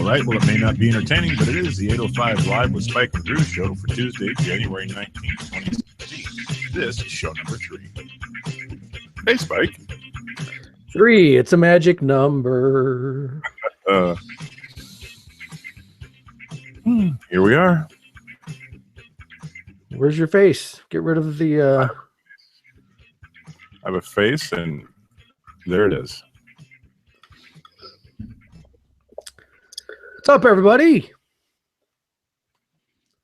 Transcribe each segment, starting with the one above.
right. Well, it may not be entertaining, but it is the 805 Live with Spike and Drew show for Tuesday, January 19th, 2017. This is show number 3. Hey, Spike. 3. It's a magic number. Here we are. Where's your face? Get rid of the... I have a face, and there it is. What's up, everybody?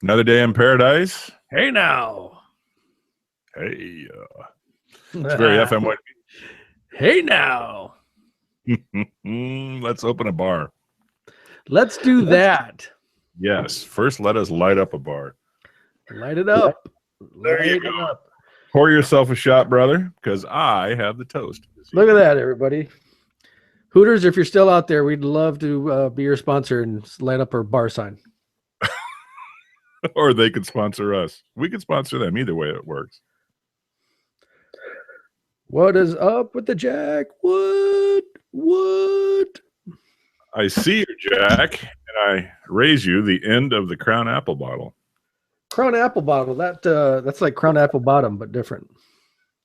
Another day in paradise. Hey, now. Hey. It's very FM. Hey, now. Let's open a bar. Let's do that. Yes. First, let us light up a bar. Light it up. There you go. Pour yourself a shot, brother, because I have the toast. Look at that, everybody. Hooters, if you're still out there, we'd love to be your sponsor and light up our bar sign. Or they could sponsor us. We could sponsor them. Either way, it works. What is up with the Jack? What? I see you, Jack, and I raise you the end of the Crown Apple bottle. Crown Apple bottle. That's like Crown Apple bottom, but different.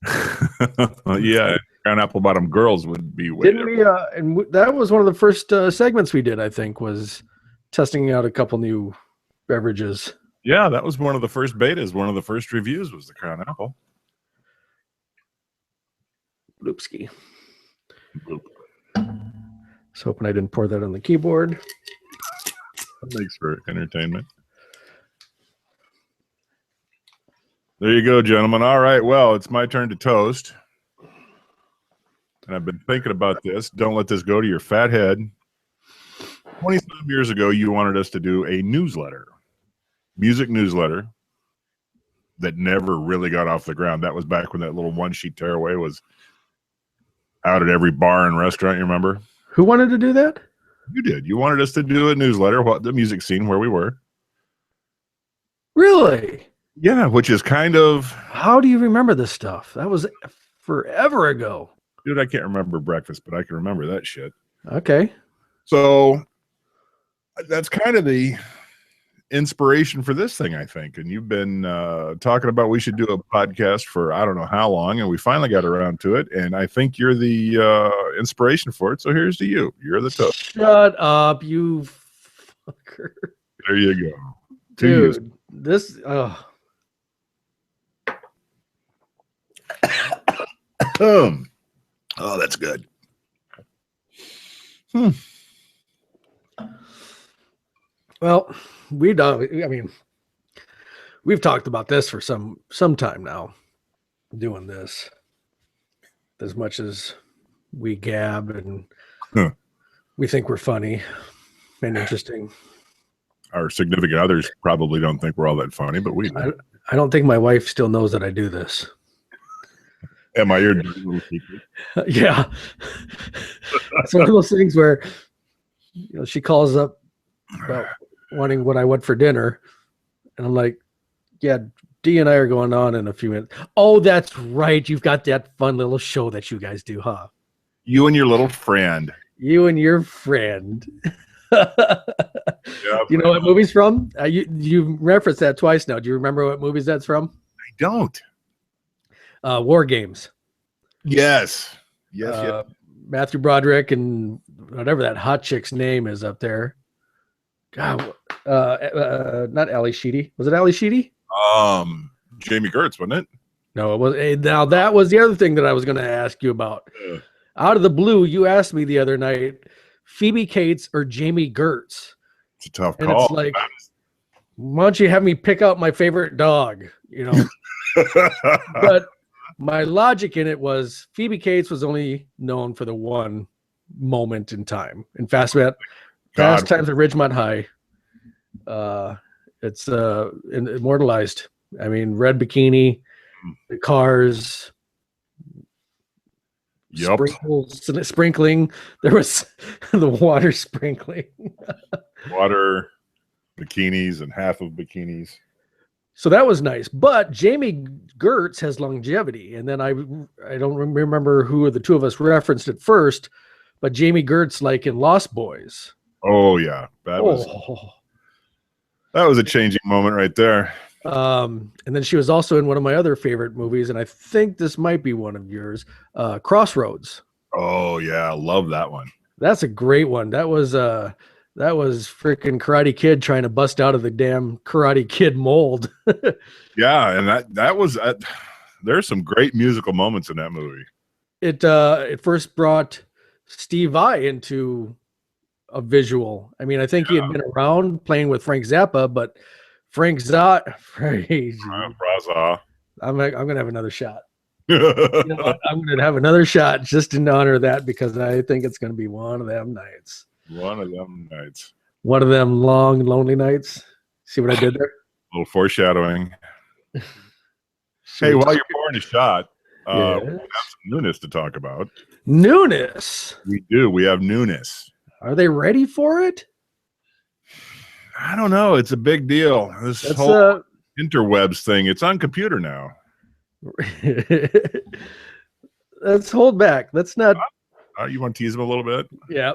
Yeah, Crown Apple bottom girls would be way different. That was one of the first segments we did, I think, was testing out a couple new beverages. Yeah, that was one of the first betas. One of the first reviews was the Crown Apple. Loopski. Just hoping I didn't pour that on the keyboard. That makes for entertainment. There you go, gentlemen. All right, well, it's my turn to toast. And I've been thinking about this. Don't let this go to your fat head. 20-some years ago, you wanted us to do a newsletter, music newsletter, that never really got off the ground. That was back when that little one-sheet Tera Wray was out at every bar and restaurant, you remember? Who wanted to do that? You did. You wanted us to do a newsletter, the music scene where we were. Really? Yeah, which is kind of... How do you remember this stuff? That was forever ago. Dude, I can't remember breakfast, but I can remember that shit. Okay. So that's kind of the inspiration for this thing, I think. And you've been talking about we should do a podcast for I don't know how long, and we finally got around to it. And I think you're the inspiration for it. So here's to you. You're the toast. Shut up, you fucker. There you go. Dude, this... Oh, that's good. Well, we've talked about this for some time now, doing this. As much as we gab and we think we're funny and interesting. Our significant others probably don't think we're all that funny, but we do. I don't think my wife still knows that I do this. Am I your little secret? Yeah. It's one of those things where she calls up about wanting what I want for dinner. And I'm like, yeah, Dee and I are going on in a few minutes. Oh, that's right. You've got that fun little show that you guys do, huh? You and your little friend. You and your friend. Yeah, you know what movie's from? You referenced that twice now. Do you remember what movies that's from? I don't. War Games. Yes. Yes. Matthew Broderick and whatever that hot chick's name is up there. God, not Ali Sheedy. Was it Ali Sheedy? Jamie Gertz, wasn't it? No, it was. Now that was the other thing that I was going to ask you about. Out of the blue, you asked me the other night, Phoebe Cates or Jamie Gertz. It's a tough and call. It's like, why don't you have me pick out my favorite dog? You know. But my logic in it was Phoebe Cates was only known for the one moment in time. In Fast Times at Ridgemont High. It's immortalized. I mean, red bikini, the cars, sprinkling. There was the water sprinkling. Water, bikinis, and half of bikinis. So that was nice. But Jamie Gertz has longevity. And then I don't remember who of the two of us referenced it first, but Jamie Gertz, like in Lost Boys. Oh yeah, that was a changing moment right there. And then she was also in one of my other favorite movies, and I think this might be one of yours, Crossroads. Oh yeah, love that one. That's a great one. That was freaking Karate Kid trying to bust out of the damn Karate Kid mold. Yeah, and that was there's some great musical moments in that movie. It first brought Steve Vai into a visual. I mean, I think he had been around playing with Frank Zappa, but Frank Zappa, crazy. I'm gonna have another shot. You know what? I'm gonna have another shot just in honor of that, because I think it's gonna be one of them nights. One of them nights. One of them long, lonely nights. See what I did there? A little foreshadowing. Hey, while you're pouring a shot, we have some newness to talk about. Newness. We do. We have newness. Are they ready for it? I don't know. It's a big deal. This whole interwebs thing. It's on computer now. Let's hold back. Let's not. You want to tease him a little bit? Yeah.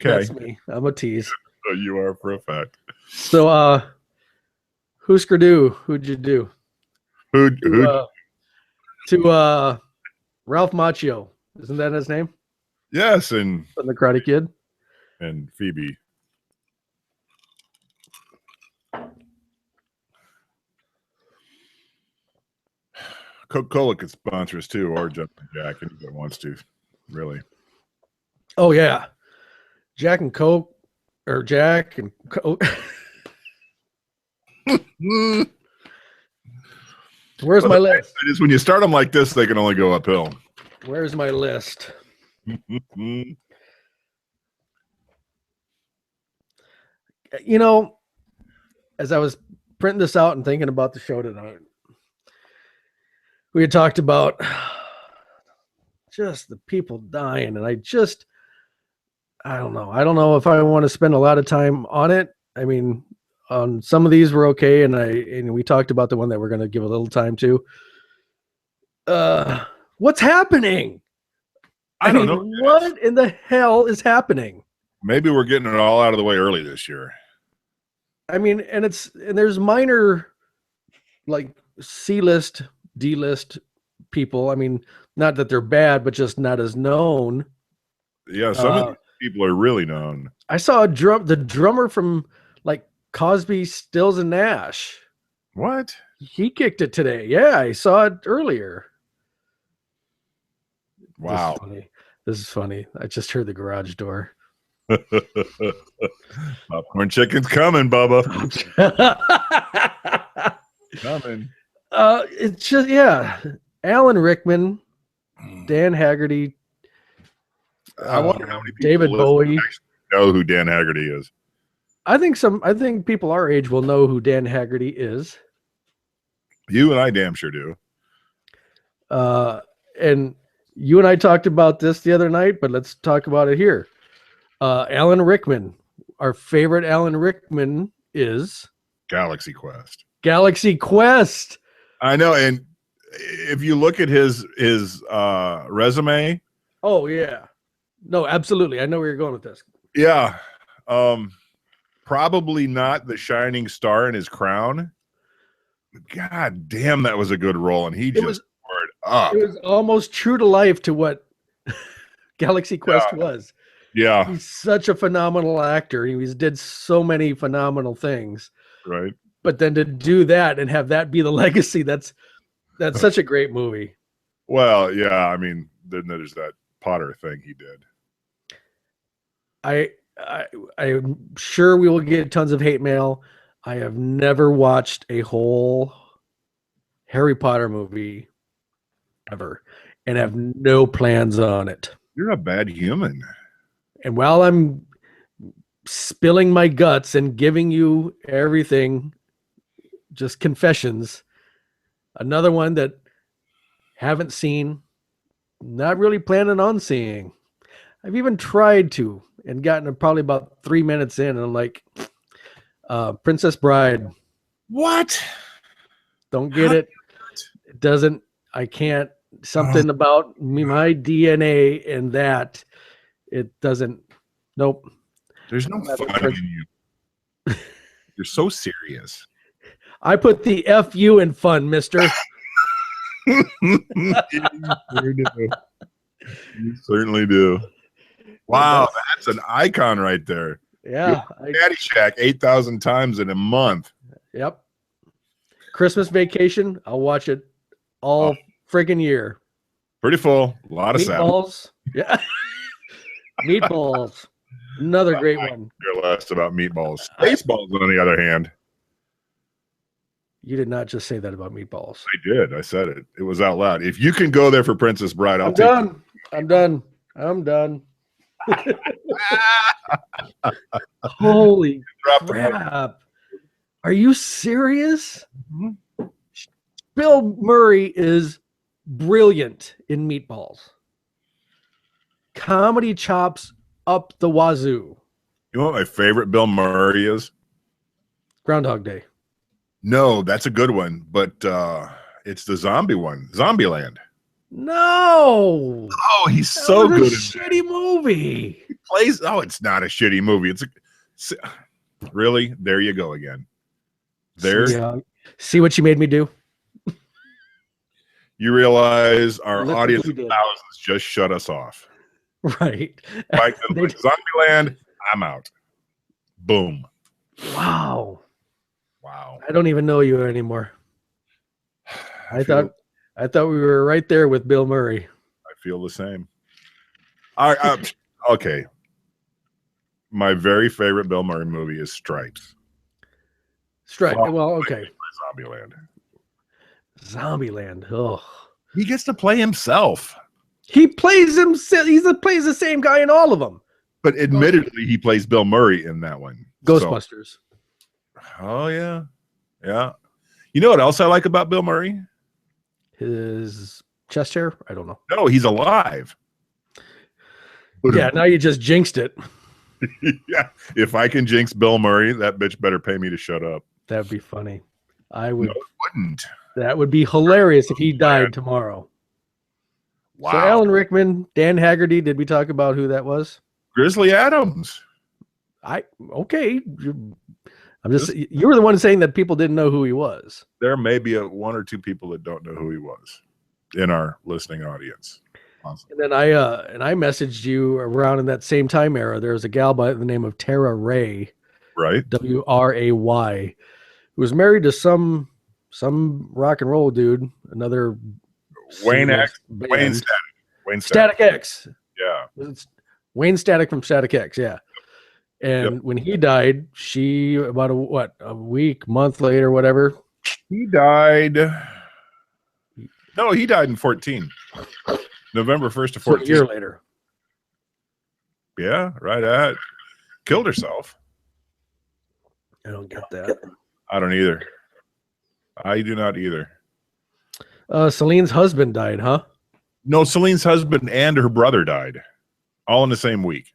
Okay. That's me. I'm a tease. You are for a fact. So, Husker Du, who'd you do? To Ralph Macchio. Isn't that his name? Yes, and from the Karate Kid. And Phoebe. Coca-Cola could sponsor us too, or Jumpin' Jack, anybody wants to, really. Oh yeah, Jack and Coke, or Jack and Coke. Where's my list? Is when you start them like this, they can only go uphill. Where's my list? You know, as I was printing this out and thinking about the show tonight, we had talked about just the people dying, and I don't know. I don't know if I want to spend a lot of time on it. I mean, on some of these were okay, and we talked about the one that we're going to give a little time to. What's happening? I don't know. What in the hell is happening? Maybe we're getting it all out of the way early this year. I mean, and there's minor, like, C-list, D-list people. I mean, not that they're bad, but just not as known. Yeah, some of these people are really known. I saw the drummer from, like, Cosby, Stills, and Nash. What? He kicked it today. Yeah, I saw it earlier. Wow. This is funny. I just heard the garage door. Popcorn chicken's coming, Bubba. Coming. It's just, yeah. Alan Rickman, Dan Haggerty. I wonder how many people David Bowie know who Dan Haggerty is. I think people our age will know who Dan Haggerty is. You and I damn sure do. And you and I talked about this the other night, but let's talk about it here. Alan Rickman. Our favorite Alan Rickman is Galaxy Quest. Galaxy Quest. I know, and if you look at his resume. Oh yeah. No, absolutely. I know where you're going with this. Yeah. Probably not the shining star in his crown. God damn, that was a good role, and he just tore it up. It was almost true to life to what Galaxy Quest was. Yeah. He's such a phenomenal actor. He did so many phenomenal things. Right. But then to do that and have that be the legacy, that's such a great movie. Well, yeah, I mean, then there's that Potter thing he did. I'm sure we will get tons of hate mail. I have never watched a whole Harry Potter movie ever and have no plans on it. You're a bad human. And while I'm spilling my guts and giving you everything, just confessions, another one that haven't seen, not really planning on seeing. I've even tried to and gotten probably about 3 minutes in, and I'm like, Princess Bride. What? Don't get it. It doesn't. I can't. Something about me, my DNA, and that it doesn't. Nope. There's no fun in you. You're so serious. I put the F-U in fun, mister. You certainly do. Wow, that's an icon right there. Yeah. Caddyshack 8,000 times in a month. Yep. Christmas Vacation, I'll watch it all friggin' year. Pretty full. A lot of Meatballs. Yeah. Meatballs. Another great one. You're less about Meatballs. Spaceballs, on the other hand. You did not just say that about Meatballs. I did. I said it. It was out loud. If you can go there for Princess Bride, I'm done. I'm done. Holy crap. Are you serious? Mm-hmm. Bill Murray is brilliant in Meatballs. Comedy chops up the wazoo. You know what my favorite Bill Murray is? Groundhog Day. No, that's a good one, but it's the zombie one, Zombieland. No. Oh, he's so good. Shitty movie. He plays. Oh, it's not a shitty movie. It's really. There you go again. There. See what you made me do. You realize our audience of thousands just shut us off. Right. Like Zombieland, I'm out. Boom. Wow. Wow. I don't even know you anymore. I thought we were right there with Bill Murray. I feel the same. All right. Okay. My very favorite Bill Murray movie is Stripes. Well, okay. Zombieland. Oh. He gets to play himself. He plays himself. He plays the same guy in all of them. But admittedly, he plays Bill Murray in that one. Ghostbusters. Oh, yeah. Yeah. You know what else I like about Bill Murray? His chest hair? I don't know. No, he's alive. Yeah, now you just jinxed it. Yeah. If I can jinx Bill Murray, that bitch better pay me to shut up. That'd be funny. I would. No, it wouldn't. That would be hilarious if he died tomorrow. Wow. So Alan Rickman, Dan Haggerty, did we talk about who that was? Grizzly Adams. Okay. You were the one saying that people didn't know who he was. There may be one or two people that don't know who he was in our listening audience. Awesome. And then I messaged you around in that same time era. There was a gal by the name of Tera Wray, right? W-R-A-Y, who was married to some rock and roll dude. Another Wayne Static X. Yeah, it's Wayne Static from Static X. Yeah. And when he died, she about a month later, whatever. He died. No, he died in 14. November 1st to 14. So a year later. Yeah, right at. Killed herself. I don't get that. I don't either. I do not either. Celine's husband died, huh? No, Celine's husband and her brother died. All in the same week.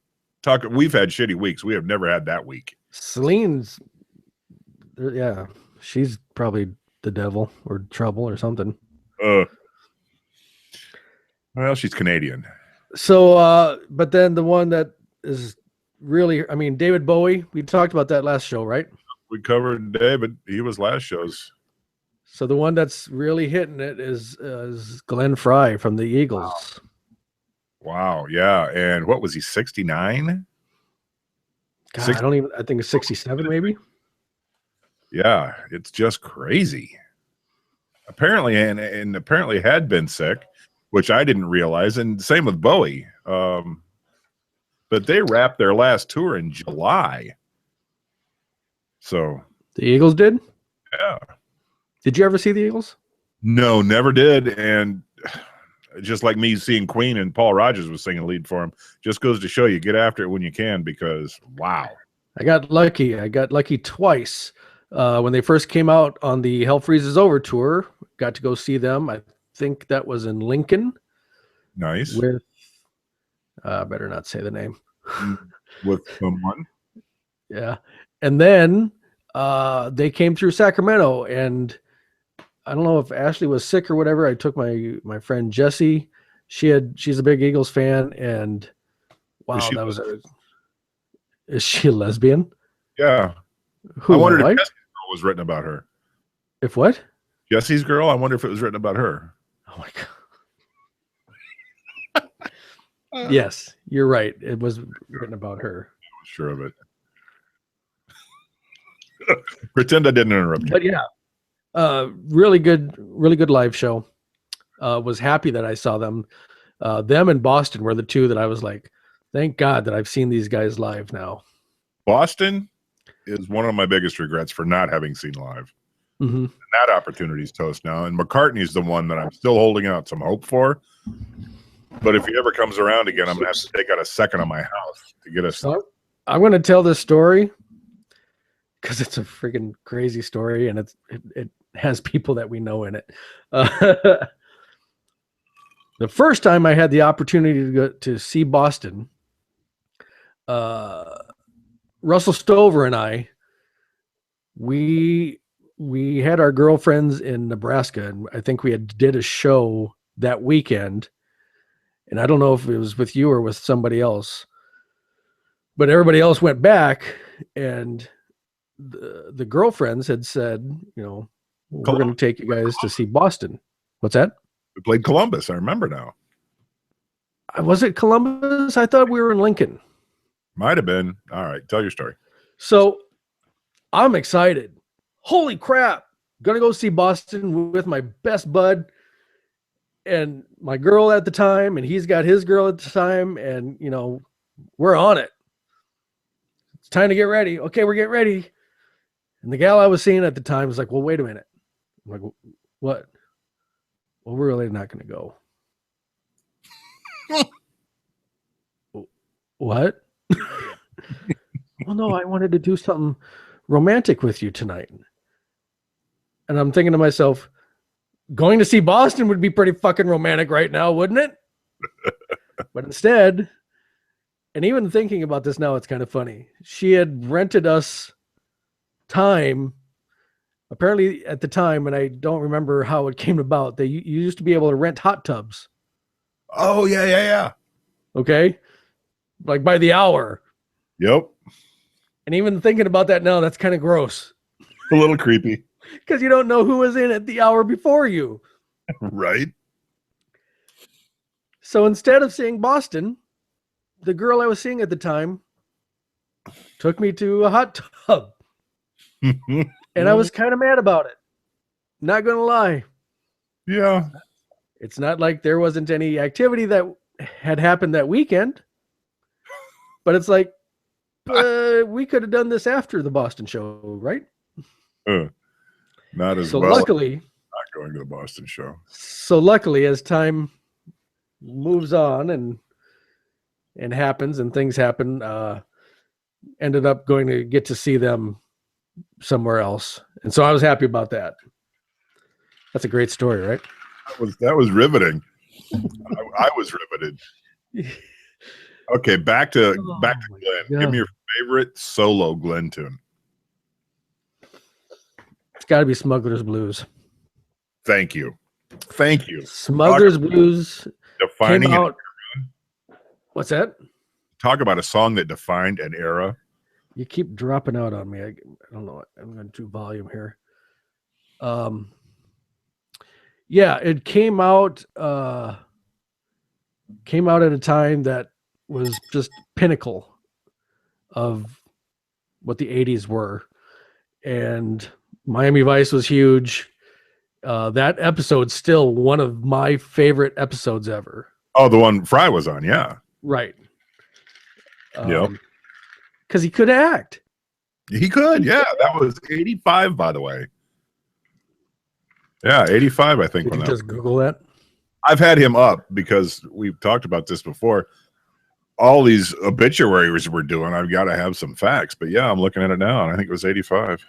We've had shitty weeks. We have never had that week. Celine's, yeah, she's probably the devil or trouble or something. Well, she's Canadian. So, but then the one that is really, David Bowie, we talked about that last show, right? We covered David. He was last show's. So the one that's really hitting it is Glenn Frey from the Eagles. Wow. Yeah. And what was he, 69? God, I think it's 67 maybe. Yeah. It's just crazy. Apparently, and apparently had been sick, which I didn't realize. And same with Bowie. But they wrapped their last tour in July. So. The Eagles did? Yeah. Did you ever see the Eagles? No, never did. And just like me seeing Queen and Paul Rodgers was singing lead for him, just goes to show you get after it when you can, because wow. I got lucky twice. When they first came out on the Hell Freezes Over tour, got to go see them. I think that was in Lincoln. Nice. With better not say the name. With someone. Yeah. And then they came through Sacramento, and I don't know if Ashley was sick or whatever. I took my friend Jessie. She's a big Eagles fan, and wow, that was Is she a lesbian? Yeah. Who, I wondered my if wife? Jesse's Girl was written about her. If what? Jesse's Girl? I wonder if it was written about her. Oh my god. Yes, you're right. It was written about her. I was sure of it. Pretend I didn't interrupt you. But yeah, really good live show. Was happy that I saw them. Them and Boston were the two that I was like, thank God that I've seen these guys live now. Boston is one of my biggest regrets for not having seen live. Mm-hmm. And that opportunity's toast now. And McCartney's the one that I'm still holding out some hope for. But if he ever comes around again, I'm going to have to take out a second on my house to get us. So I'm going to tell this story because it's a freaking crazy story, and it has people that we know in it. The first time I had the opportunity to go to see Boston, Russell Stover and I, we had our girlfriends in Nebraska, and I think we did a show that weekend. And I don't know if it was with you or with somebody else, but everybody else went back, and the girlfriends had said, we're going to take you guys to see Boston. What's that? We played Columbus. I remember now. Was it Columbus? I thought we were in Lincoln. Might have been. All right. Tell your story. So I'm excited. Holy crap. Going to go see Boston with my best bud and my girl at the time, and he's got his girl at the time, and we're on it. It's time to get ready. Okay, we're getting ready. And the gal I was seeing at the time was like, well, wait a minute. I'm like, what? Well, we're really not going to go. What? Well, no, I wanted to do something romantic with you tonight. And I'm thinking to myself, going to see Boston would be pretty fucking romantic right now, wouldn't it? But instead, and even thinking about this now, it's kind of funny. She had rented us time, apparently at the time, and I don't remember how it came about. You used to be able to rent hot tubs. Oh, yeah. Okay? Like by the hour. Yep. And even thinking about that now, that's kind of gross. A little creepy. Because you don't know who was in it the hour before you. Right. So instead of seeing Boston, the girl I was seeing at the time took me to a hot tub. And I was kind of mad about it. Not going to lie. Yeah. It's not like there wasn't any activity that had happened that weekend. But it's like, we could have done this after the Boston show, right? Not as so well. Luckily, not going to the Boston show. So luckily, as time moves on and happens and things happen, ended up going to get to see them somewhere else. And so I was happy about that. That's a great story, right? That was riveting. I was riveted. Okay, back to Glenn. God. Give me your favorite solo Glenn tune. It's got to be Smuggler's Blues. Thank you. Smuggler's Blues defining came out. What's that? Talk about a song that defined an era. You keep dropping out on me. I don't know. I'm going to do volume here. Yeah, it came out at a time that was just pinnacle of what the 80s were. And Miami Vice was huge. That episode's still one of my favorite episodes ever. Oh, the one Fry was on, yeah. Right. Yep. Because he could act. He could, yeah. That was 85, by the way. Yeah, 85, I think. Did you just Google that? I've had him up because we've talked about this before. All these obituaries we're doing, I've got to have some facts. But yeah, I'm looking at it now, and I think it was 85.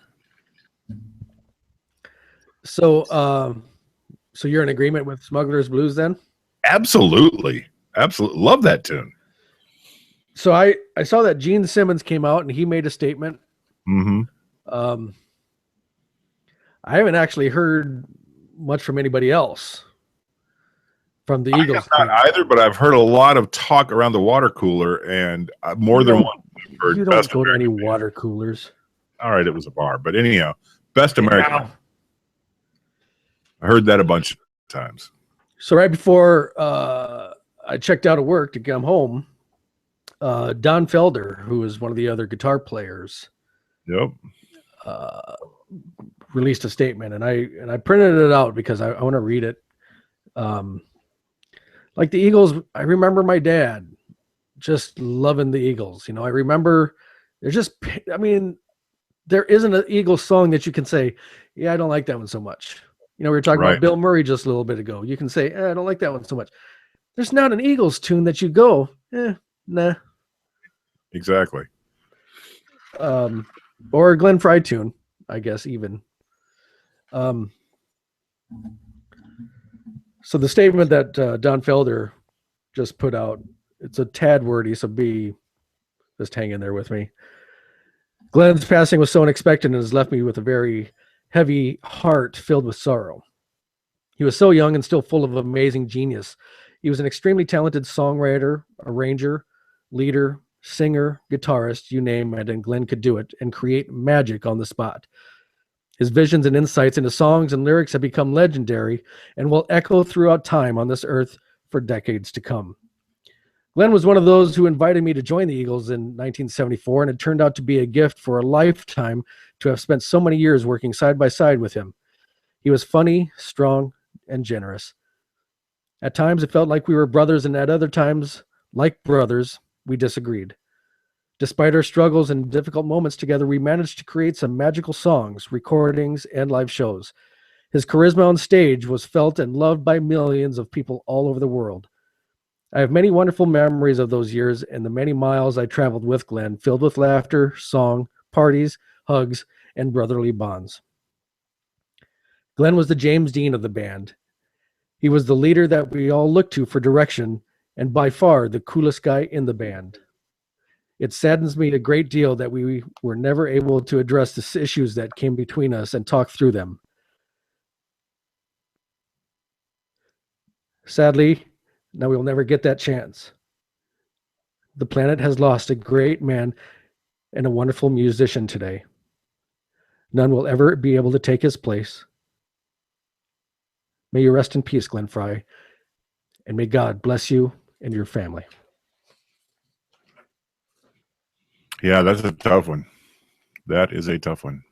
So you're in agreement with Smuggler's Blues then? Absolutely. Love that tune. So I saw that Gene Simmons came out and he made a statement. Mm-hmm. I haven't actually heard much from anybody else from the Eagles. Not either, but I've heard a lot of talk around the water cooler, and more than one For You don't go to any water coolers. All right, it was a bar, but anyhow, best American. I heard that a bunch of times. So right before I checked out of work to come home, Don Felder, who is one of the other guitar players, Yep. Released a statement, and I printed it out because I want to read it. Like the Eagles, I remember my dad just loving the Eagles. I remember there isn't an Eagles song that you can say, yeah, I don't like that one so much. We were talking about Bill Murray just a little bit ago. You can say, I don't like that one so much. There's not an Eagles tune that you go, nah. Exactly. Or a Glenn Frey tune, I guess, even. So the statement that Don Felder just put out, it's a tad wordy, so just hang in there with me. Glenn's passing was so unexpected and has left me with a very heavy heart filled with sorrow. He was so young and still full of amazing genius. He was an extremely talented songwriter, arranger, leader, singer, guitarist, you name it, and Glenn could do it and create magic on the spot. His visions and insights into songs and lyrics have become legendary and will echo throughout time on this earth for decades to come. Glenn was one of those who invited me to join the Eagles in 1974, and it turned out to be a gift for a lifetime to have spent so many years working side by side with him. He was funny, strong, and generous. At times, it felt like we were brothers, and at other times, like brothers, we disagreed. Despite our struggles and difficult moments together, we managed to create some magical songs, recordings, and live shows. His charisma on stage was felt and loved by millions of people all over the world. I have many wonderful memories of those years and the many miles I traveled with Glenn, filled with laughter, song, parties, hugs, and brotherly bonds. Glenn was the James Dean of the band. He was the leader that we all looked to for direction, and by far the coolest guy in the band. It saddens me a great deal that we were never able to address the issues that came between us and talk through them. Sadly, now we will never get that chance. The planet has lost a great man and a wonderful musician today. None will ever be able to take his place. May you rest in peace, Glenn Frey, and may God bless you and your family. Yeah, that's a tough one. That is a tough one.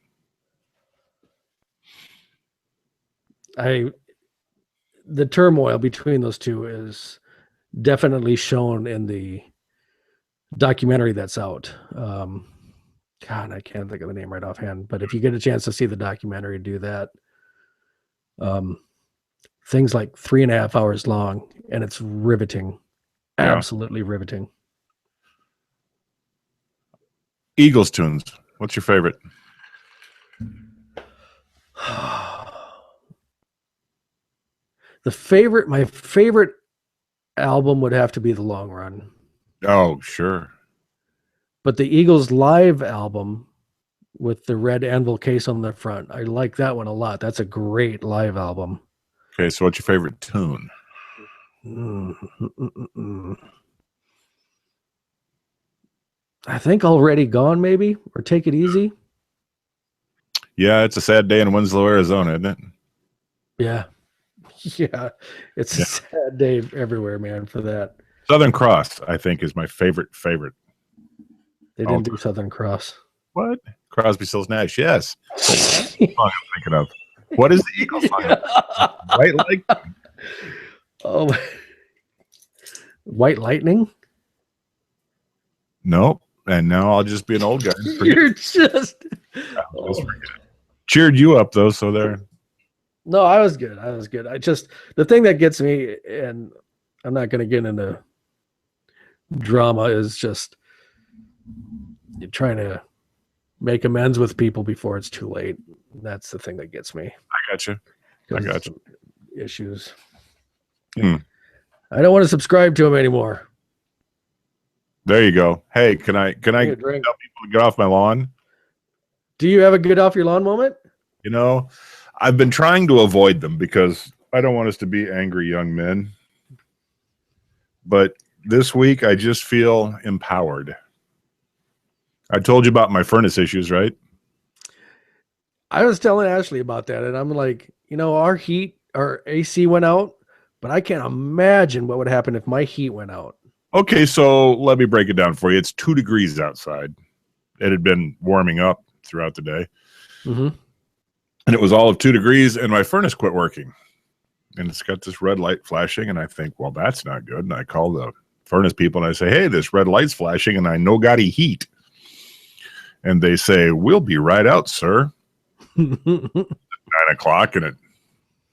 The turmoil between those two is definitely shown in the documentary that's out. God, I can't think of the name right offhand, but if you get a chance to see the documentary, do that. Things like 3.5 hours long, and it's riveting. Yeah. Absolutely riveting. Eagles tunes. What's your favorite? My favorite album would have to be The Long Run. Oh, sure. But the Eagles live album with the red anvil case on the front, I like that one a lot. That's a great live album. Okay, so what's your favorite tune? I think Already Gone, maybe, or Take It Easy. Yeah, it's a sad day in Winslow, Arizona, isn't it? Yeah. Yeah, it's a sad day everywhere, man, for that. Southern Cross, I think, is my favorite. They didn't do Southern Cross. What? Crosby, Stills, Nash, yes. That's the song I'm thinking of. What is the Eagles song? White Lightning? Oh, White Lightning? Nope. And now I'll just be an old guy. You're just cheered you up, though, so there. No, I was good. The thing that gets me, and I'm not going to get into drama, is just you're trying to make amends with people before it's too late. That's the thing that gets me. I got you. Issues. I don't want to subscribe to them anymore. There you go. Hey, can I tell people to get off my lawn? Do you have a get off your lawn moment? I've been trying to avoid them because I don't want us to be angry young men. But this week, I just feel empowered. I told you about my furnace issues, right? I was telling Ashley about that, and I'm like, our AC went out, but I can't imagine what would happen if my heat went out. Okay, so let me break it down for you. It's 2 degrees outside. It had been warming up throughout the day. Mm-hmm. And it was all of 2 degrees, and my furnace quit working. And it's got this red light flashing, and I think, well, that's not good. And I call the furnace people, and I say, hey, this red light's flashing, and I no gotti heat. And they say, we'll be right out, sir. 9 o'clock, and at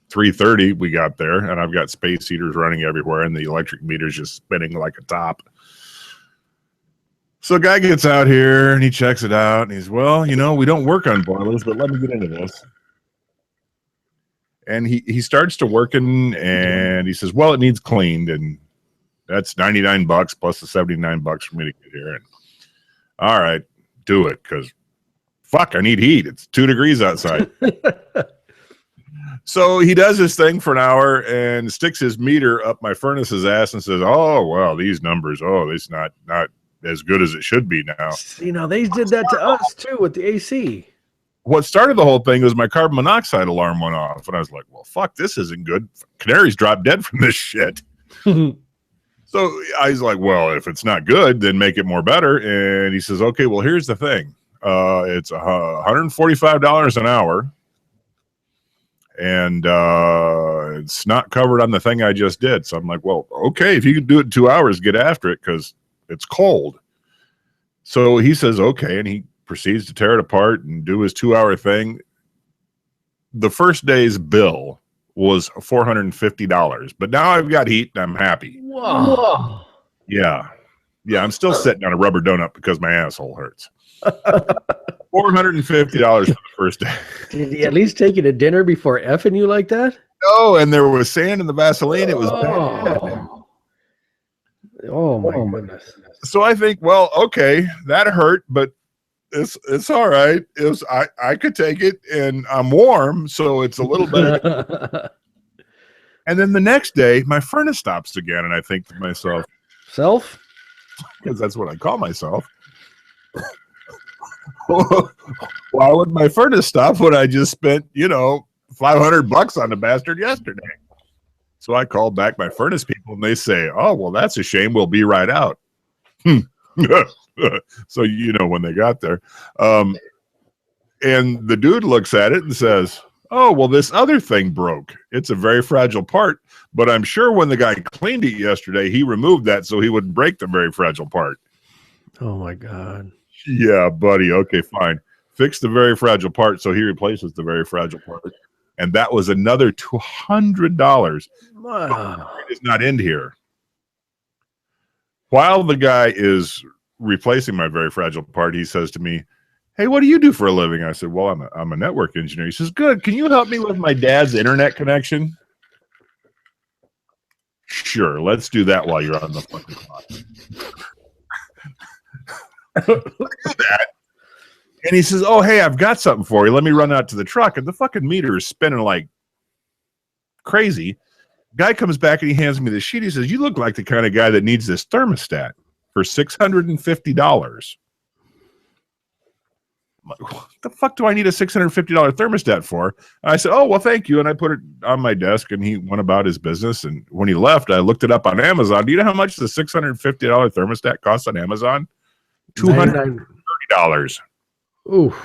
3:30 we got there, and I've got space heaters running everywhere, and the electric meter's just spinning like a top. So a guy gets out here, and he checks it out, and he's, well, we don't work on boilers, but let me get into this. And he starts to working, and he says, well, it needs cleaned, and that's $99 plus the $79 for me to get here. And all right, do it, because fuck, I need heat. It's 2 degrees outside. So he does this thing for an hour and sticks his meter up my furnace's ass and says, oh, well, these numbers, it's not as good as it should be now. They did that to us too with the AC. What started the whole thing was my carbon monoxide alarm went off. And I was like, well, fuck, this isn't good. Canaries drop dead from this shit. So I was like, well, if it's not good, then make it more better. And he says, okay, well, here's the thing. It's $145 an hour. And it's not covered on the thing I just did. So I'm like, well, okay, if you can do it in 2 hours, get after it, because it's cold. So he says, okay, and he proceeds to tear it apart and do his 2-hour thing. The first day's bill was $450, but now I've got heat and I'm happy. Whoa. Yeah, I'm still sitting on a rubber donut because my asshole hurts. $450 for the first day. Did he at least take you to dinner before effing you like that? No, and there was sand in the Vaseline. It was bad. Oh my goodness. So I think, well, okay, that hurt, but it's all right. I could take it, and I'm warm, so it's a little better. And then the next day, my furnace stops again, and I think to myself, because that's what I call myself. Why would my furnace stop when I just spent, $500 on the bastard yesterday? So I called back my furnace people, and they say, oh, well, that's a shame. We'll be right out. So, when they got there. And the dude looks at it and says, oh, well, this other thing broke. It's a very fragile part, but I'm sure when the guy cleaned it yesterday, he removed that so he wouldn't break the very fragile part. Oh, my God. Yeah, buddy. Okay, fine. Fix the very fragile part, so he replaces the very fragile part. And that was another $200. Wow. It does not end here. While the guy is replacing my very fragile part, he says to me, hey, what do you do for a living? I said, well, I'm a network engineer. He says, good. Can you help me with my dad's internet connection? Sure. Let's do that while you're on the fucking clock. That. And he says, oh, hey, I've got something for you. Let me run out to the truck. And the fucking meter is spinning like crazy. Guy comes back and he hands me the sheet. He says, you look like the kind of guy that needs this thermostat for $650. What the fuck do I need a $650 thermostat for? And I said, oh, well, thank you. And I put it on my desk, and he went about his business. And when he left, I looked it up on Amazon. Do you know how much the $650 thermostat costs on Amazon? $230. Ooh.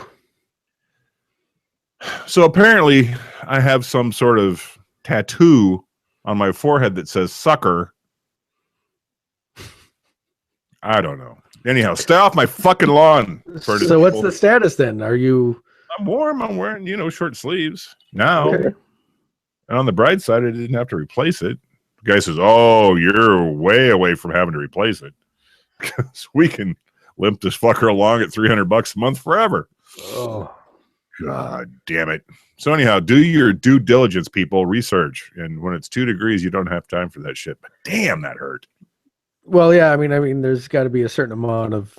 So apparently I have some sort of tattoo on my forehead that says sucker. I don't know. Anyhow, stay off my fucking lawn. So what's the status then? Are you... I'm warm. I'm wearing, short sleeves now. Okay. And on the bright side, I didn't have to replace it. The guy says, oh, you're way away from having to replace it. Because we can limp this fucker along at $300 a month forever. Oh, God damn it. So anyhow, do your due diligence, people. Research. And when it's 2 degrees, you don't have time for that shit. But damn, that hurt. well, yeah. I mean, there's got to be a certain amount of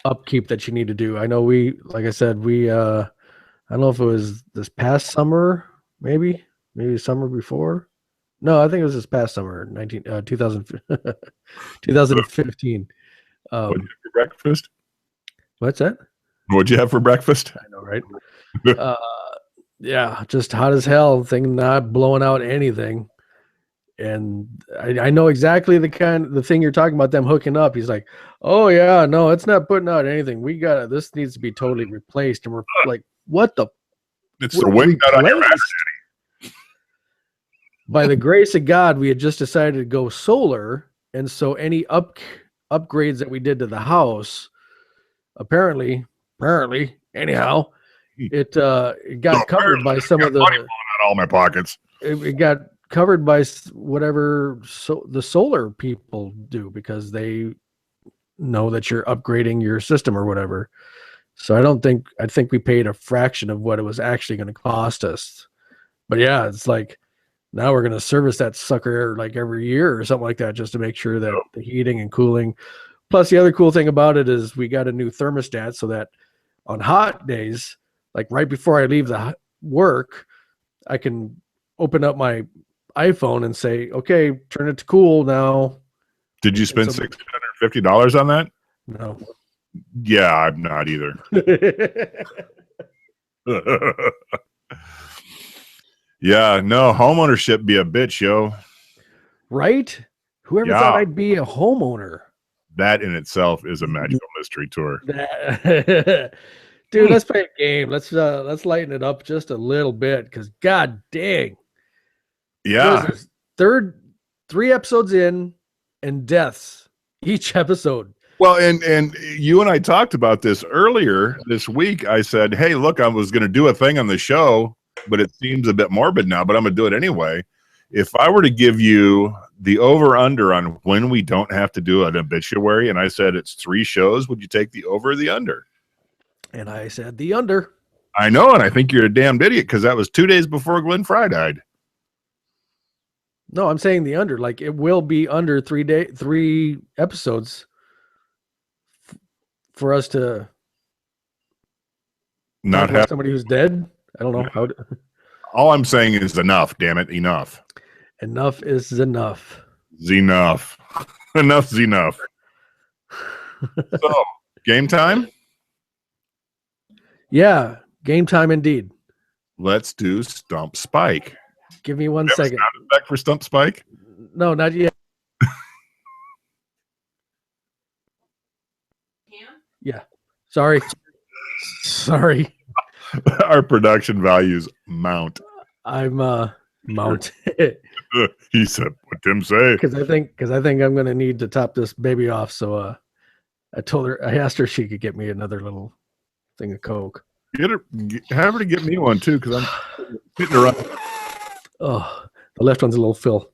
upkeep that you need to do. I know like I said, I don't know if it was this past summer, maybe summer before. No, I think it was this past summer, 2015. What, for breakfast? What's that? What'd you have for breakfast? I know, right? Yeah, just hot as hell. Thing not blowing out anything. And I know exactly the thing you're talking about, them hooking up. He's like, oh yeah, no, it's not putting out anything. This needs to be totally replaced. And we're like, what the? It's the wind got on your ass. By the grace of God, we had just decided to go solar. And so any upgrades that we did to the house, apparently, anyhow, it got covered by some of the money falling out of all my pockets. It got covered by whatever the solar people do, because they know that you're upgrading your system or whatever. So I think we paid a fraction of what it was actually going to cost us. But yeah, it's like now we're going to service that sucker like every year or something like that, just to make sure that the heating and cooling. Plus, the other cool thing about it is we got a new thermostat, so that on hot days, like right before I leave the work, I can open up my iPhone and say, okay, turn it to cool now. Did you spend $650 on that? No. Yeah, I'm not either. Yeah, no, homeownership be a bitch, yo. Right? Whoever thought I'd be a homeowner? That in itself is a magical mystery tour. Dude, let's play a game. Let's lighten it up just a little bit, because god dang. Yeah. 3 episodes in, and deaths each episode. Well, and you and I talked about this earlier this week. I said, hey, look, I was going to do a thing on the show, but it seems a bit morbid now, but I'm going to do it anyway. If I were to give you the over-under on when we don't have to do an obituary, and I said it's 3 shows, would you take the over or the under? And I said the under. I know, and I think you're a damned idiot, because that was 2 days before Glenn Frey died. No, I'm saying the under. Like, it will be under 3 episodes for us to not have somebody who's dead. I don't know how. All I'm saying is enough. Damn it, enough. Enough is enough. Enough. Enough's enough. So, game time? Yeah, game time indeed. Let's do Stump Spike. Give me 1 second. Sound effect for Stump Spike? No, not yet. Yeah. Sorry. Our production values mount. I'm mount. He said, what Tim say? Because I think I'm gonna need to top this baby off. So I asked her if she could get me another little thing of Coke. Have her to get me one too, because I'm hitting her up. Oh, the left one's a little fill.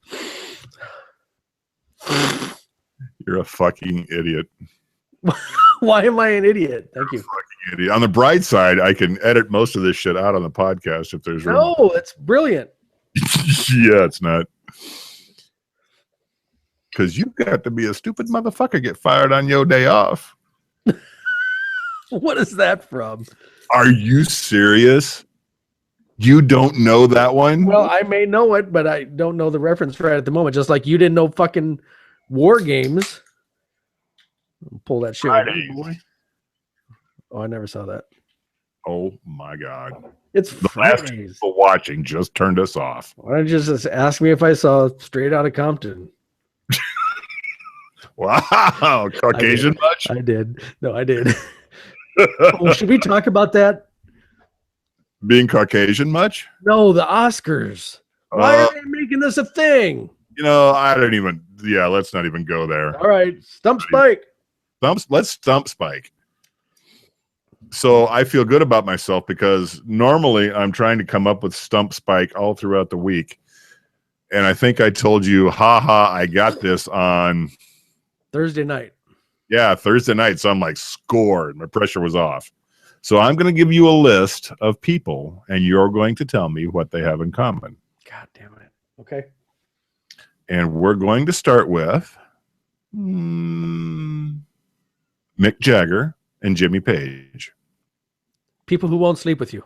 You're a fucking idiot. Why am I an idiot? Thank you. Fucking idiot. On the bright side, I can edit most of this shit out on the podcast if there's room. No, it's brilliant. Yeah, it's not. Because you've got to be a stupid motherfucker, get fired on your day off. What is that from? Are you serious? You don't know that one? Well, I may know it, but I don't know the reference right at the moment. Just like you didn't know fucking War Games. Pull that shit. Boy. Oh, I never saw that. Oh my God. It's the Fridays. last people watching just turned us off. Why don't you just ask me if I saw Straight Outta Compton? Wow. Caucasian much? I did. No, I did. Oh, should we talk about that? Being Caucasian much? No, the Oscars. Why are they making this a thing? You know, I don't even. Yeah, let's not even go there. All right, Stump Spike. Let's Stump Spike. So I feel good about myself, because normally I'm trying to come up with Stump Spike all throughout the week. And I think I told you, I got this on Thursday night. Yeah, Thursday night. So I'm like scored. My pressure was off. So I'm going to give you a list of people, and you're going to tell me what they have in common. God damn it. Okay. And we're going to start with Mick Jagger and Jimmy Page. People who won't sleep with you.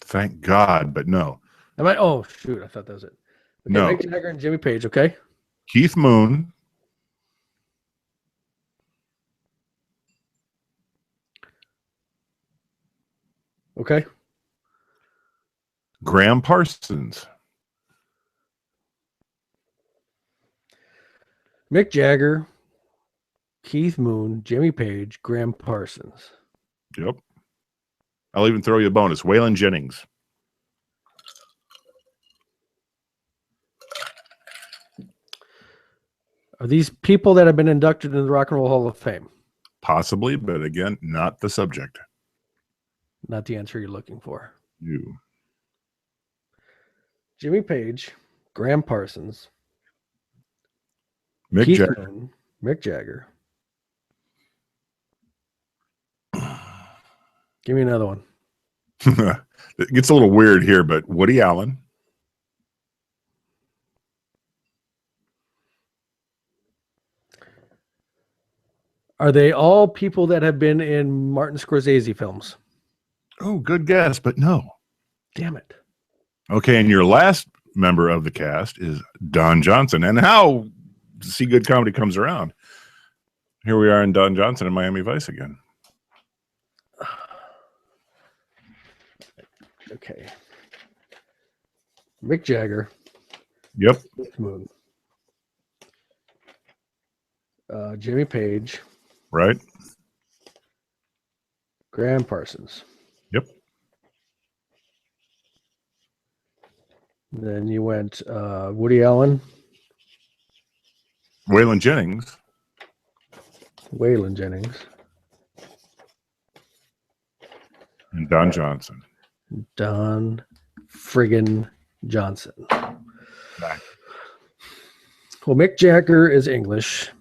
Thank God, but no. Am I? Oh, shoot. I thought that was it. Okay, no. Mick Jagger and Jimmy Page, okay? Keith Moon. Okay. Graham Parsons. Mick Jagger, Keith Moon, Jimmy Page, Graham Parsons. Yep. I'll even throw you a bonus. Waylon Jennings. Are these people that have been inducted into the Rock and Roll Hall of Fame? Possibly, but again, not the subject. Not the answer you're looking for. You. Jimmy Page, Graham Parsons, Mick Keith Jagger. Moon, Mick Jagger. Give me another one. It gets a little weird here, but Woody Allen. Are they all people that have been in Martin Scorsese films? Oh, good guess, but no. Damn it. Okay, and your last member of the cast is Don Johnson. And how See Good Comedy comes around. Here we are in Don Johnson in Miami Vice again. Okay. Mick Jagger. Yep. Moon. Jimmy Page. Right? Graham Parsons. Yep. Then you went Woody Allen. Waylon Jennings. Waylon Jennings. And Don Johnson. Don friggin' Johnson. Back. Well, Mick Jagger is English.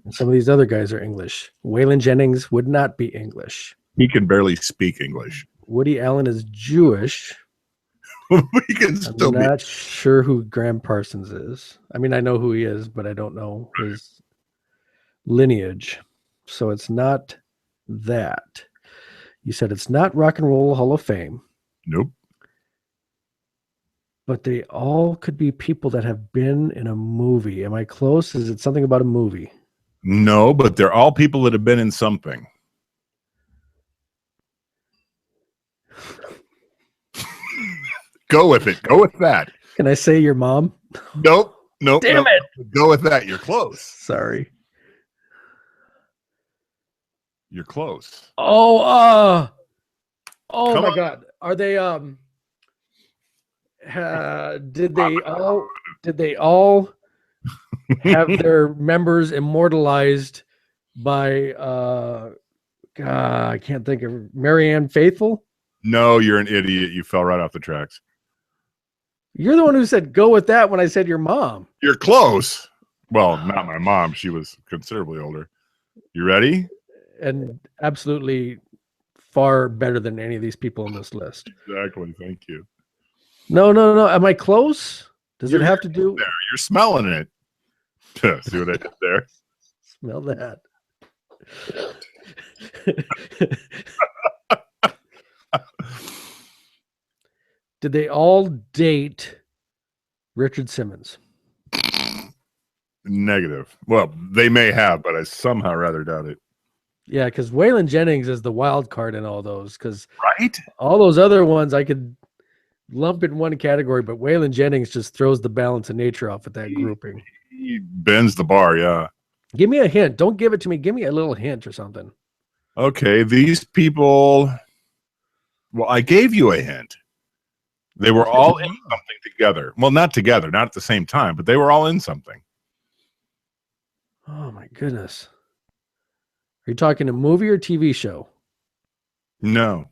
And some of these other guys are English. Waylon Jennings would not be English. He can barely speak English. Woody Allen is Jewish. He can still I'm not sure who Graham Parsons is. I mean, I know who he is, but I don't know his lineage. So it's not that. You said it's not Rock and Roll Hall of Fame. Nope. But they all could be people that have been in a movie. Am I close? Is it something about a movie? No, but they're all people that have been in something. Go with it. Go with that. Can I say your mom? Nope. Nope. Damn it. Go with that. You're close. Sorry. You're close. Oh, oh Come my on. God. Are they did they all have their members immortalized by God, I can't think of Marianne Faithfull? No, you're an idiot. You fell right off the tracks. You're the one who said go with that when I said your mom. You're close. Well, not my mom. She was considerably older. You ready? And absolutely far better than any of these people on this list. Exactly. Thank you. No. Am I close? Does it have to do? There. You're smelling it. See what I did there? Smell that. Did they all date Richard Simmons? Negative. Well, they may have, but I somehow rather doubt it. Yeah, because Waylon Jennings is the wild card in all those. Because Right? all those other ones I could lump in one category, but Waylon Jennings just throws the balance of nature off at that grouping. He bends the bar, yeah. Give me a hint. Don't give it to me. Give me a little hint or something. Okay, these people. Well, I gave you a hint. They were all in something together. Well, not together, not at the same time, but they were all in something. Oh my goodness. Are you talking a movie or TV show? No.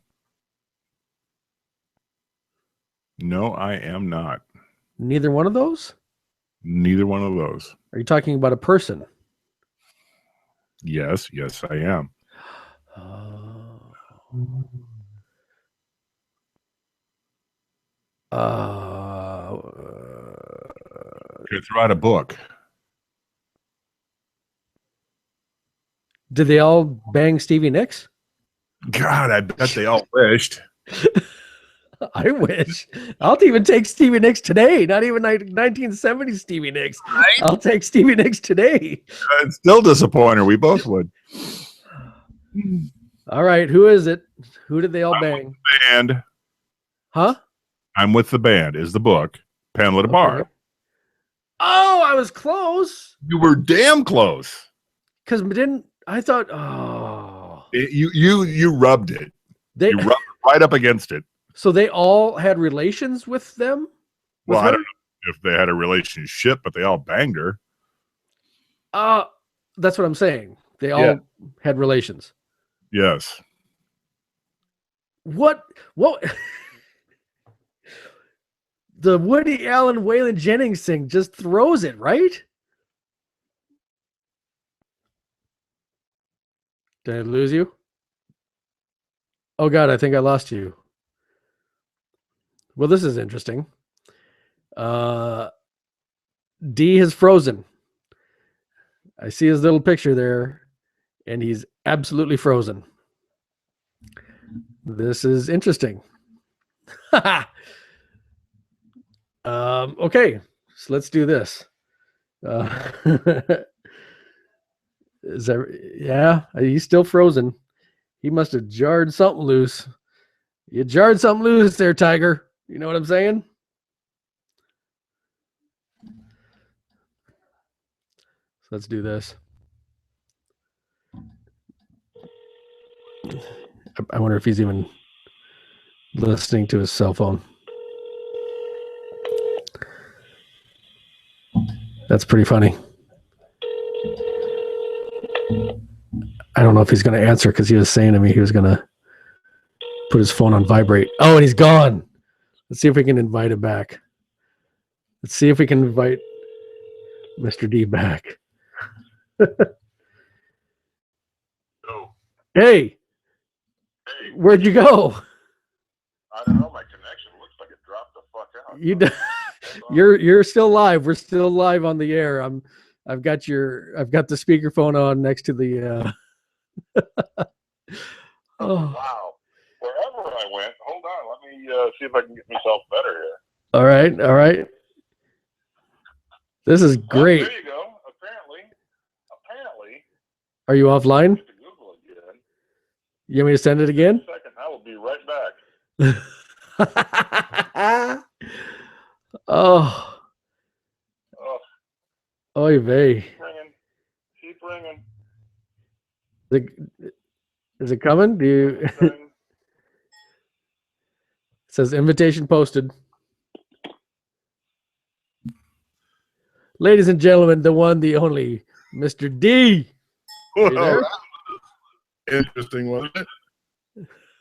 No, I am not. Neither one of those? Neither one of those. Are you talking about a person? Yes, I am. Could throw out a book. Did they all bang Stevie Nicks? God, I bet they all wished. I wish. I'll even take Stevie Nicks today. Not even 1970s Stevie Nicks. Right? I'll take Stevie Nicks today. It's still disappointing. We both would. All right, who is it? Who did they all bang? Band. Huh? I'm with the band is the book. Pamela to Bar. Oh, I was close. You were damn close. Because I thought, oh. You rubbed it. You rubbed it right up against it. So they all had relations with them? Well, I don't know if they had a relationship, but they all banged her. That's what I'm saying. They all had relations. Yes. What? The Woody Allen, Waylon Jennings thing just throws it, right? Did I lose you? Oh, God, I think I lost you. Well, this is interesting. D has frozen. I see his little picture there, and he's absolutely frozen. This is interesting. Okay, so let's do this. He's still frozen. He must have jarred something loose. You jarred something loose there, Tiger. You know what I'm saying? So let's do this. I wonder if he's even listening to his cell phone. That's pretty funny. I don't know if he's going to answer because he was saying to me he was going to put his phone on vibrate. Oh, and he's gone. Let's see if we can invite him back. Let's see if we can invite Mr. D back. Oh. Hey, where'd you go? I don't know. My connection looks like it dropped the fuck out. You're still live. We're still live on the air. I've got the speakerphone on next to the. Oh wow! Wherever I went, hold on. Let me see if I can get myself better here. All right. This is great. There you go. Apparently. Are you offline? Google again. You want me to send it again? Second, I will be right back. Oh. Oy vey. Keep ringing. Is it coming? It says invitation posted. Ladies and gentlemen, the one, the only, Mr. D. Well, interesting, wasn't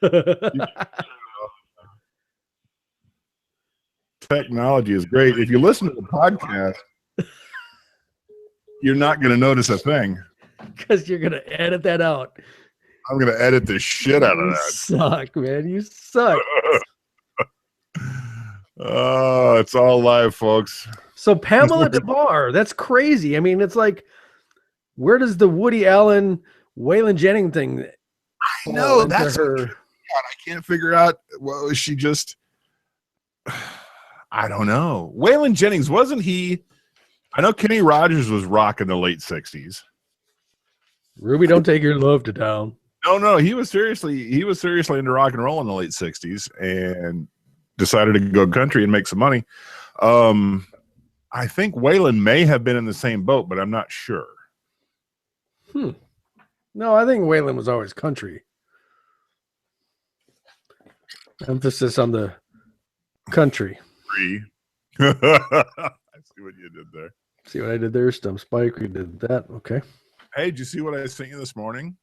it? Technology is great. If you listen to the podcast, you're not going to notice a thing. Because you're going to edit that out. I'm going to edit the shit out of that. You suck, man. You suck. Oh, it's all live, folks. So Pamela DeBar, that's crazy. I mean, it's like, where does the Woody Allen, Waylon Jennings thing? I know that's her. I can't figure out. Well, was she just? I don't know. Waylon Jennings, wasn't he? I know Kenny Rogers was rock in the late '60s. Ruby, don't take your love to town. No, he was seriously into rock and roll in the late '60s and decided to go country and make some money. I think Waylon may have been in the same boat, but I'm not sure. No, I think Waylon was always country. Emphasis on the country. I see what you did there. See what I did there? Stump Spike. We did that. Okay. Hey, did you see what I sent you this morning?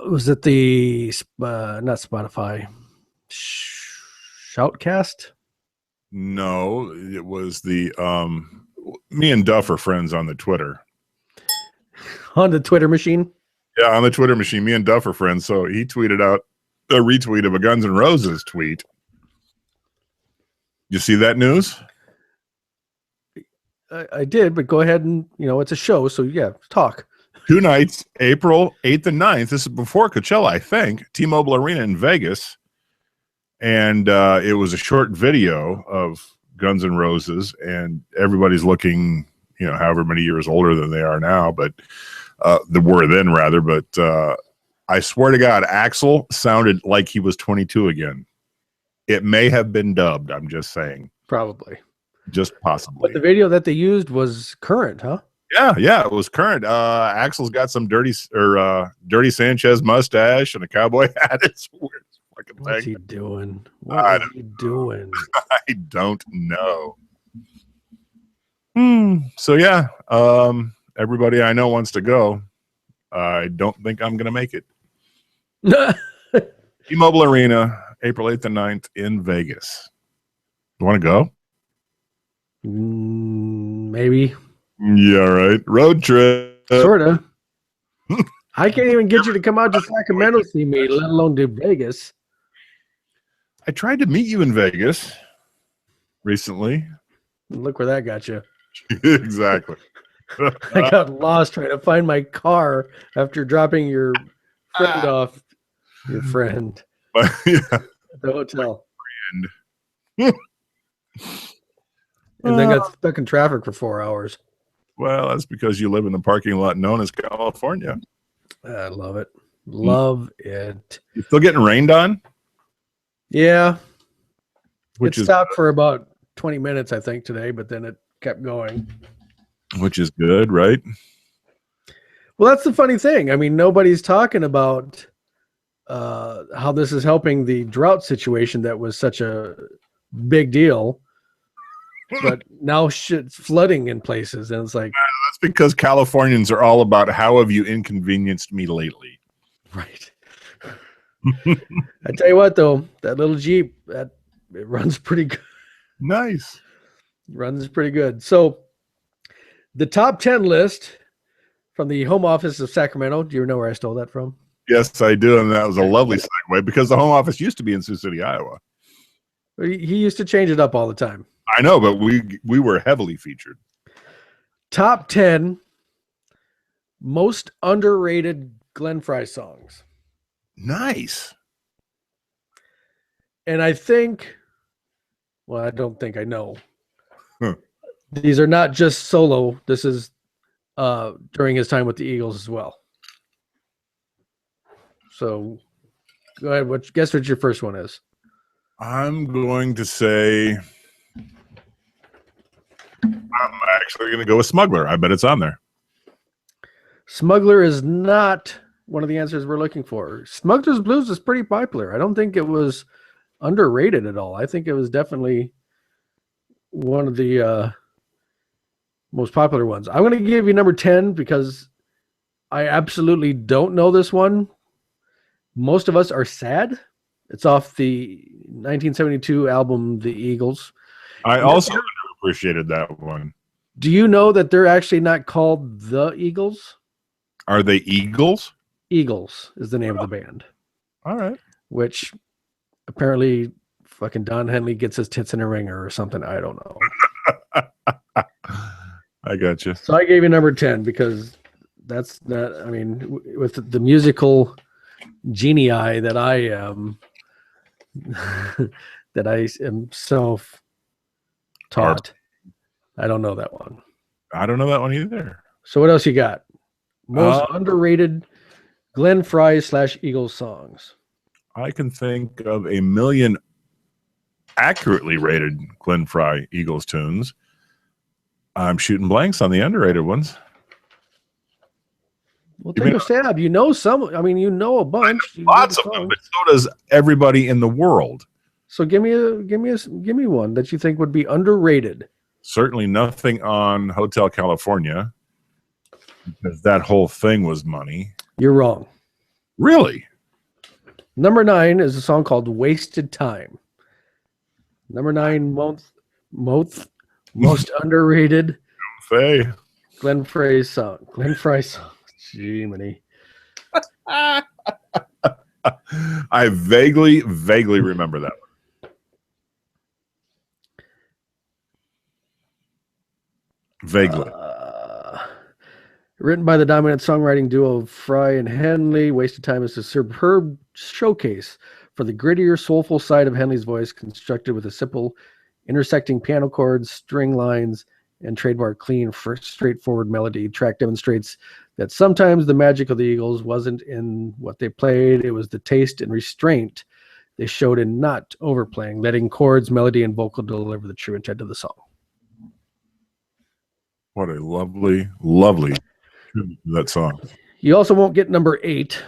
Was it the not Spotify? Shoutcast? No, it was the me and Duff are friends on the Twitter. On the Twitter machine? Yeah, on the Twitter machine. Me and Duff are friends. So he tweeted out a retweet of a Guns N' Roses tweet. You see that news? I did, but go ahead and, it's a show. So yeah, talk. 2 nights, April 8th and 9th. This is before Coachella, I think. T-Mobile Arena in Vegas. And it was a short video of Guns N' Roses, and everybody's looking, however many years older than they are now. But were then rather, but I swear to God, Axl sounded like he was 22 again. It may have been dubbed. I'm just saying. Probably. Just possibly. But the video that they used was current, huh? Yeah, it was current. Axl's got some dirty Sanchez mustache and a cowboy hat. It's weird. What's he doing? What is he doing? I don't know. So yeah, everybody I know wants to go. I don't think I'm gonna make it. T-Mobile Arena, April 8th and 9th in Vegas. You want to go? Maybe. Yeah, right. Road trip. Sorta. I can't even get you to come out to Sacramento see me, let alone to Vegas. I tried to meet you in Vegas recently. Look where that got you. Exactly. I got lost trying to find my car after dropping your friend off. Your friend. Yeah. At the hotel. And then got stuck in traffic for 4 hours. Well, that's because you live in the parking lot known as California. I love it. Love it. You still getting rained on? Yeah. Which it stopped for about 20 minutes, I think, today, but then it kept going. Which is good, right? Well, that's the funny thing. I mean, nobody's talking about how this is helping the drought situation that was such a big deal. But now shit's flooding in places, and it's like that's because Californians are all about how have you inconvenienced me lately. Right. I tell you what, though, that little Jeep it runs pretty good. Nice. Runs pretty good. So the top 10 list from the home office of Sacramento. Do you know where I stole that from? Yes, I do, and that was a lovely segue because the home office used to be in Sioux City, Iowa. He used to change it up all the time. I know, but we were heavily featured. Top 10 most underrated Glenn Frey songs. Nice. And I think, well, I don't think I know. These are not just solo. This is during his time with the Eagles as well. So go ahead. Guess what your first one is? I'm going to say I'm actually going to go with Smuggler. I bet it's on there. Smuggler is not one of the answers we're looking for. Smuggler's Blues is pretty popular. I don't think it was underrated at all. I think it was definitely one of the most popular ones. I'm going to give you number 10 because I absolutely don't know this one. Most of Us Are Sad. It's off the 1972 album, The Eagles. I also appreciated that one. Do you know that they're actually not called The Eagles? Are they Eagles? Eagles is the name of the band. All right. Which apparently fucking Don Henley gets his tits in a ringer or something. I don't know. I got you. So I gave you number 10 because that's not, I mean, with the musical genii that I am, that I am self-taught. I don't know that one. I don't know that one either. So what else you got? Most underrated Glenn Frey / Eagles songs. I can think of a million accurately rated Glenn Frey Eagles tunes. I'm shooting blanks on the underrated ones. Well, take a stab. You know some. I mean, you know a bunch. Lots of them, but so does everybody in the world. So give me one that you think would be underrated. Certainly nothing on Hotel California, because that whole thing was money. You're wrong. Really? Number 9 is a song called "Wasted Time." Number 9, most underrated Glenn Frey song. Glenn Frey song. Jiminy. I vaguely remember that one. Vaguely. Written by the dominant songwriting duo of Frey and Henley, "Wasted Time" is a superb showcase for the grittier, soulful side of Henley's voice, constructed with a simple intersecting piano chords, string lines, and trademark clean, straightforward melody. Track demonstrates that sometimes the magic of the Eagles wasn't in what they played, it was the taste and restraint they showed in not overplaying, letting chords, melody, and vocal deliver the true intent of the song. What a lovely, lovely tribute to that song. You also won't get number 8.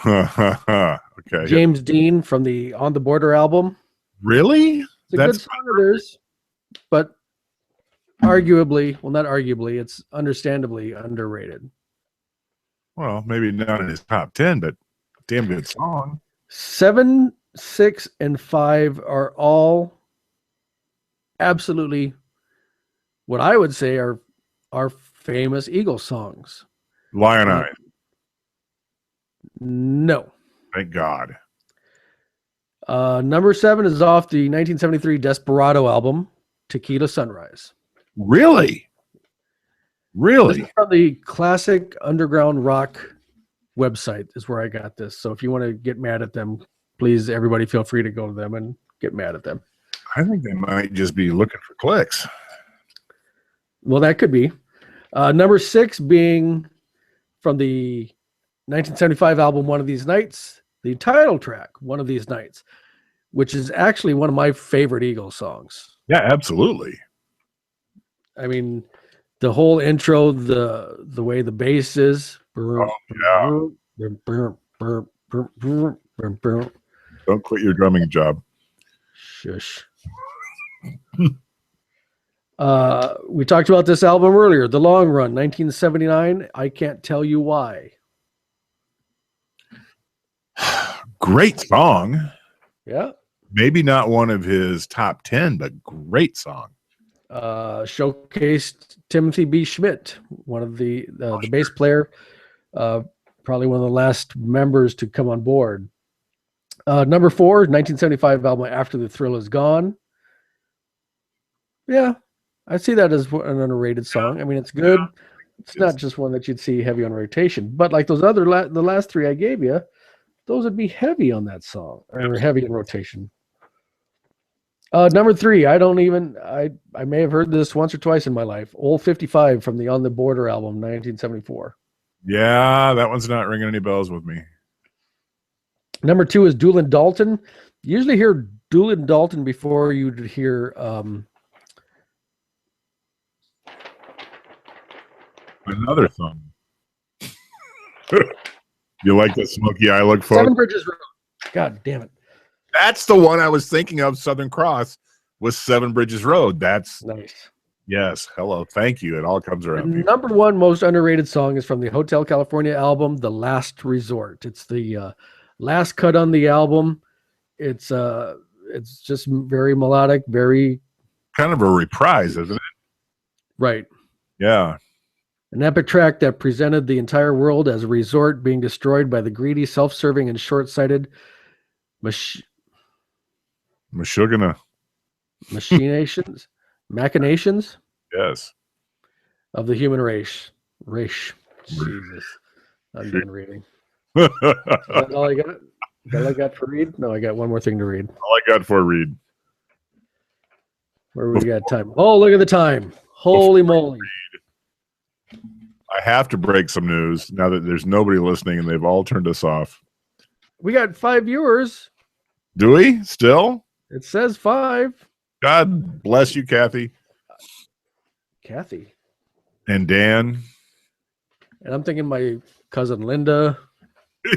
Okay. James Dean from the On the Border album. Really? It's a good song of theirs, but arguably, well, not arguably, it's understandably underrated. Well, maybe not in his top 10, but damn good song. 7, 6, and 5 are all absolutely what I would say are famous Eagles songs. Lion Eye. No. Thank God. Number 7 is off the 1973 Desperado album, Tequila Sunrise. Really? Really? This is from the Classic Underground Rock website is where I got this. So if you want to get mad at them, please, everybody feel free to go to them and get mad at them. I think they might just be looking for clicks. Well, that could be. Number 6 being from the 1975 album, One of These Nights, the title track, One of These Nights, which is actually one of my favorite Eagles songs. Yeah, absolutely. I mean, the whole intro, the way the bass is. Oh, yeah. Don't quit your drumming job. Shush. We talked about this album earlier, The Long Run, 1979. I Can't Tell You Why. Great song. Yeah. Maybe not one of his top 10, but great song. Showcased Timothy B. Schmidt, one of the bass player, probably one of the last members to come on board. Number 4, 1975 album, After the Thrill Is Gone. Yeah, I see that as an underrated song. I mean, it's good. It's not just one that you'd see heavy on rotation, but like those other, the last 3 I gave you, those would be heavy on that song, or heavy in rotation. Number 3, I may have heard this once or twice in my life. Old 55 from the On the Border album, 1974. Yeah, that one's not ringing any bells with me. Number 2 is Doolin Dalton. You usually hear Doolin Dalton before you'd hear another song. You like that smoky eye look, folks? Seven Bridges Road. God damn it. That's the one I was thinking of. Southern Cross was Seven Bridges Road. That's nice. Yes. Hello. Thank you. It all comes around. The number 1 most underrated song is from the Hotel California album, The Last Resort. It's the last cut on the album. It's just very melodic, very kind of a reprise, isn't it? Right. Yeah. An epic track that presented the entire world as a resort being destroyed by the greedy, self-serving, and short-sighted machinations yes of the human race. Jesus. I'm done reading. Is that all I got? Is that all I got for read? No, I got one more thing to read. All I got for read. Where we got time? Oh, look at the time. Holy moly. I have to break some news now that there's nobody listening and they've all turned us off. We got 5 viewers. Do we still? It says 5. God bless you, Kathy. Kathy. And Dan. And I'm thinking my cousin Linda.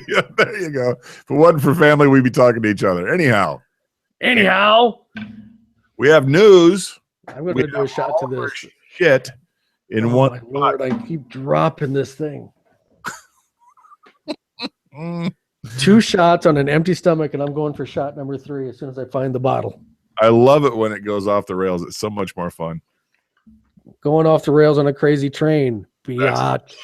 Yeah, there you go. If it wasn't for family, we'd be talking to each other. Anyhow, we have news. I'm going to do a shot to this. Shit. In one. My Lord, I keep dropping this thing. 2 shots on an empty stomach, and I'm going for shot number 3 as soon as I find the bottle. I love it when it goes off the rails. It's so much more fun. Going off the rails on a crazy train. Biatch.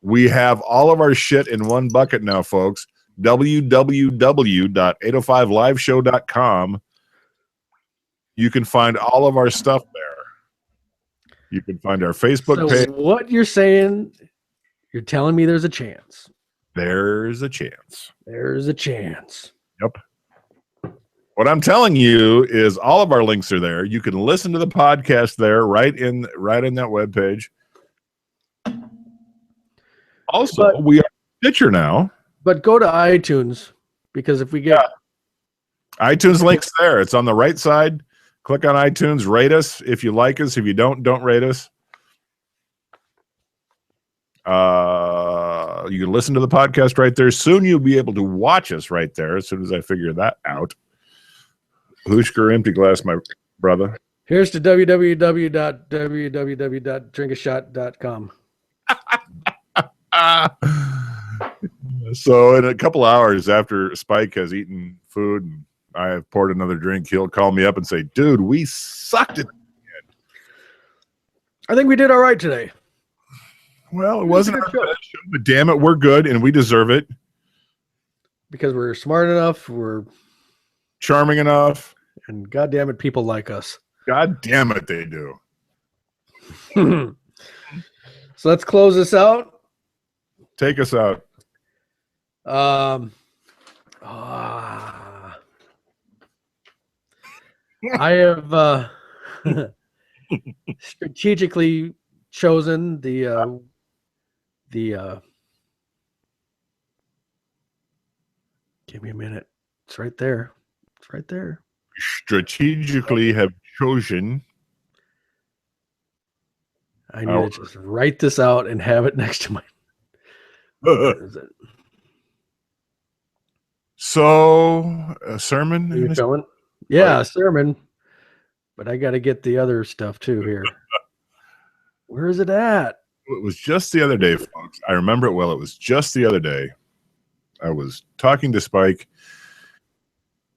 We have all of our shit in one bucket now, folks. www.805liveshow.com. You can find all of our stuff there. You can find our Facebook page. What you're saying, you're telling me there's a chance. There's a chance. There's a chance. Yep. What I'm telling you is all of our links are there. You can listen to the podcast there right in that webpage. Also, we are Stitcher now. But go to iTunes, because if we get iTunes links there. It's on the right side. Click on iTunes, rate us if you like us. If you don't rate us. You can listen to the podcast right there. Soon you'll be able to watch us right there as soon as I figure that out. Hushker Empty Glass, my brother. Here's to www.drinkashot.com. So in a couple hours after Spike has eaten food and I have poured another drink, he'll call me up and say, dude, we sucked it. I think we did all right today. Well, it wasn't our best show, but damn it, we're good and we deserve it. Because we're smart enough, we're charming enough. And God damn it, people like us. God damn it, they do. So let's close this out. Take us out. I have strategically chosen the give me a minute. It's right there. It's right there. Strategically have chosen. I need to just write this out and have it next to my. Where is it? So, a sermon? Are you feeling? Yeah, a sermon. But I got to get the other stuff too here. Where is it at? It was just the other day, folks. I remember it well. It was just the other day. I was talking to Spike,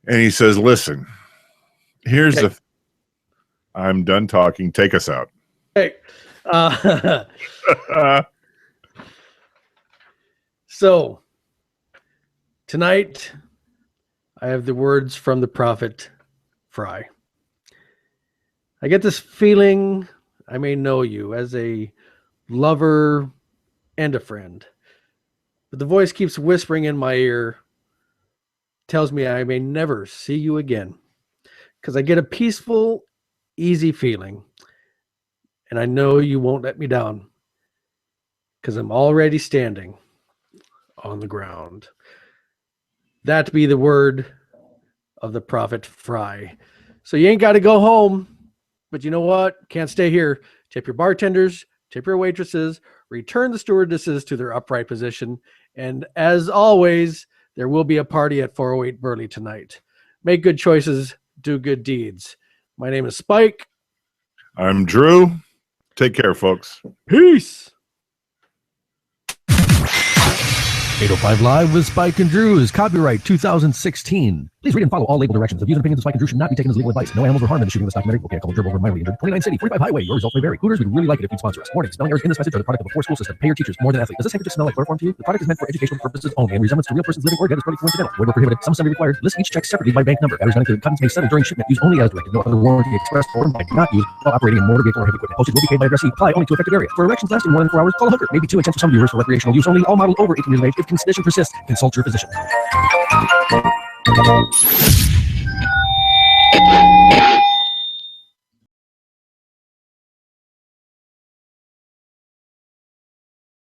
and he says, listen, here's the... I'm done talking. Take us out. Hey. So, tonight, I have the words from the prophet Frey. I get this feeling I may know you as a lover and a friend. But the voice keeps whispering in my ear, tells me I may never see you again. Because I get a peaceful, easy feeling. And I know you won't let me down. Because I'm already standing on the ground. That be the word of the prophet Frey. So you ain't got to go home. But you know what? Can't stay here. Tip your bartenders, tip your waitresses, return the stewardesses to their upright position. And as always, there will be a party at 408 Burley tonight. Make good choices, do good deeds. My name is Spike. I'm Drew. Take care, folks. Peace. 805 Live with Spike and Drew is copyright 2016. Please read and follow all label directions. The views and opinions of Spike and Drew should not be taken as legal advice. No animals were harmed in the shooting of this documentary. Okay, a couple dribble over mildly injured. 29 City, 45 Highway. Your results may vary. Hooters, we'd really like it if you'd sponsor us. Warning, spelling errors in this message are the product of a poor school system. Pay your teachers more than athletes. Does this handkerchief smell like chloroform to you? The product is meant for educational purposes only and resemblance to real persons living or dead is probably coincidental. Where prohibited, some assembly required. List each check separately by bank number. Batteries not included. Contents may settle during shipment. Use only as directed. No other warranty expressed or by not used while operating a motor vehicle or heavy equipment. Postage will be paid by addressee. Apply only to affected area. For erections lasting more than 4 hours, call a hooker. May be too intense for some viewers. For recreational use only. All model over 18 years of age. If condition persists, consult your physician.